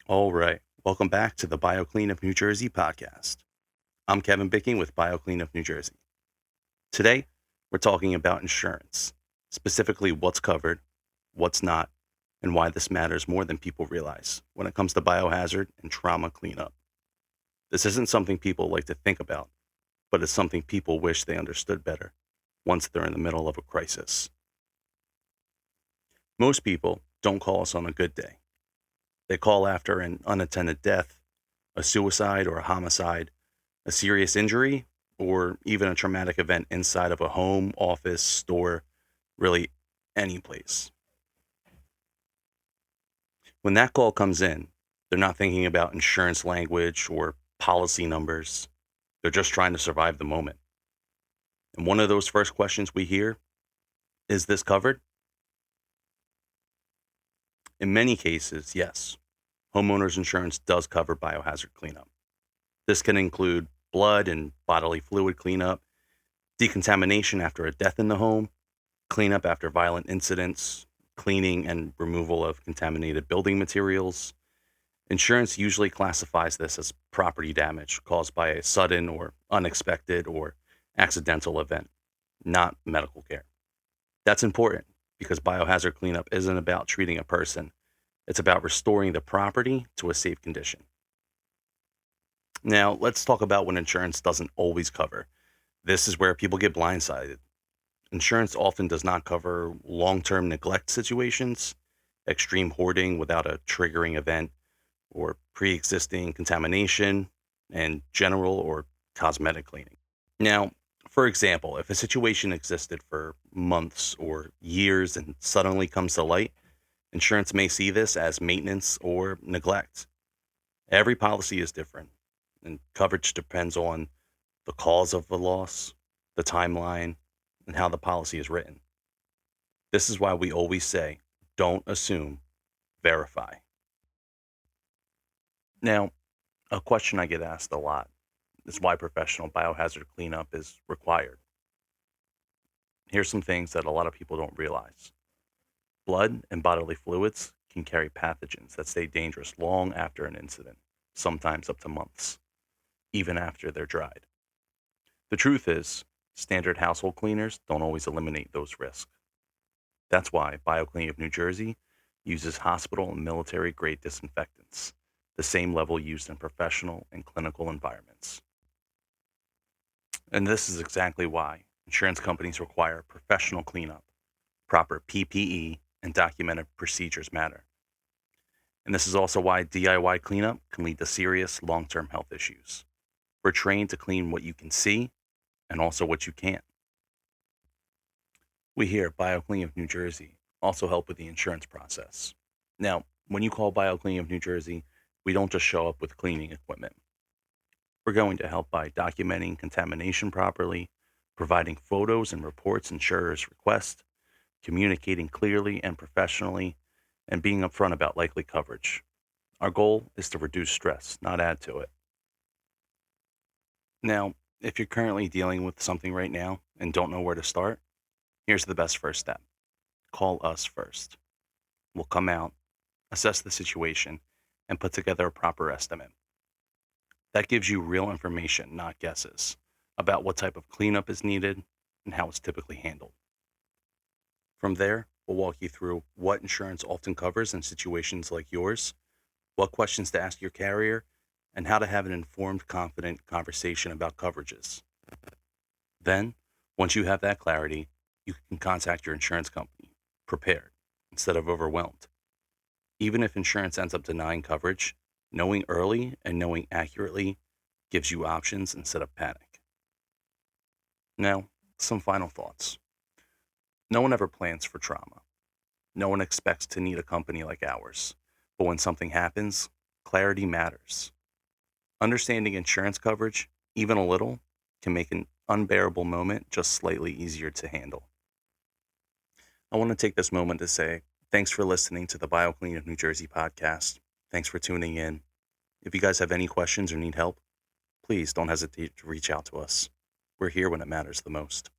All right. Welcome back to the BioClean of New Jersey podcast. I'm Kevin Bicking with BioClean of New Jersey. Today, we're talking about insurance, specifically what's covered, what's not, and why this matters more than people realize when it comes to biohazard and trauma cleanup. This isn't something people like to think about, but it's something people wish they understood better once they're in the middle of a crisis. Most people don't call us on a good day. They call after an unattended death, a suicide or a homicide, a serious injury, or even a traumatic event inside of a home, office, store, really any place. When that call comes in, they're not thinking about insurance language or policy numbers. They're just trying to survive the moment. And one of those first questions we hear is this covered? In many cases, yes. Homeowners insurance does cover biohazard cleanup. This can include blood and bodily fluid cleanup, decontamination after a death in the home, cleanup after violent incidents, cleaning and removal of contaminated building materials. Insurance usually classifies this as property damage caused by a sudden or unexpected or accidental event, not medical care. That's important because biohazard cleanup isn't about treating a person. It's about restoring the property to a safe condition. Now, let's talk about what insurance doesn't always cover. This is where people get blindsided. Insurance often does not cover long term neglect situations, extreme hoarding without a triggering event, or pre existing contamination, and general or cosmetic cleaning. Now, for example, if a situation existed for months or years and suddenly comes to light, insurance may see this as maintenance or neglect. Every policy is different, and coverage depends on the cause of the loss, the timeline, and how the policy is written. This is why we always say don't assume, verify. Now, a question I get asked a lot is why professional biohazard cleanup is required. Here's some things that a lot of people don't realize. Blood and bodily fluids can carry pathogens that stay dangerous long after an incident, sometimes up to months, even after they're dried. The truth is, standard household cleaners don't always eliminate those risks. That's why BioClean of New Jersey uses hospital and military grade disinfectants, the same level used in professional and clinical environments. And this is exactly why insurance companies require professional cleanup, proper PPE, and documented procedures matter. And this is also why DIY cleanup can lead to serious long term health issues. We're trained to clean what you can see and also what you can't. We here at BioClean of New Jersey also help with the insurance process. Now, when you call BioClean of New Jersey, we don't just show up with cleaning equipment. We're going to help by documenting contamination properly, providing photos and reports insurers request, communicating clearly and professionally, and being upfront about likely coverage. Our goal is to reduce stress, not add to it. Now, if you're currently dealing with something right now and don't know where to start, here's the best first step. Call us first. We'll come out, assess the situation, and put together a proper estimate. That gives you real information, not guesses, about what type of cleanup is needed and how it's typically handled. From there, we'll walk you through what insurance often covers in situations like yours, what questions to ask your carrier, and how to have an informed, confident conversation about coverages. Then, once you have that clarity, you can contact your insurance company, prepared, instead of overwhelmed. Even if insurance ends up denying coverage, knowing early and knowing accurately gives you options instead of panic. Now, some final thoughts. No one ever plans for trauma. No one expects to need a company like ours. But when something happens, clarity matters. Understanding insurance coverage, even a little, can make an unbearable moment just slightly easier to handle. I want to take this moment to say thanks for listening to the BioClean of New Jersey podcast. Thanks for tuning in. If you guys have any questions or need help, please don't hesitate to reach out to us. We're here when it matters the most.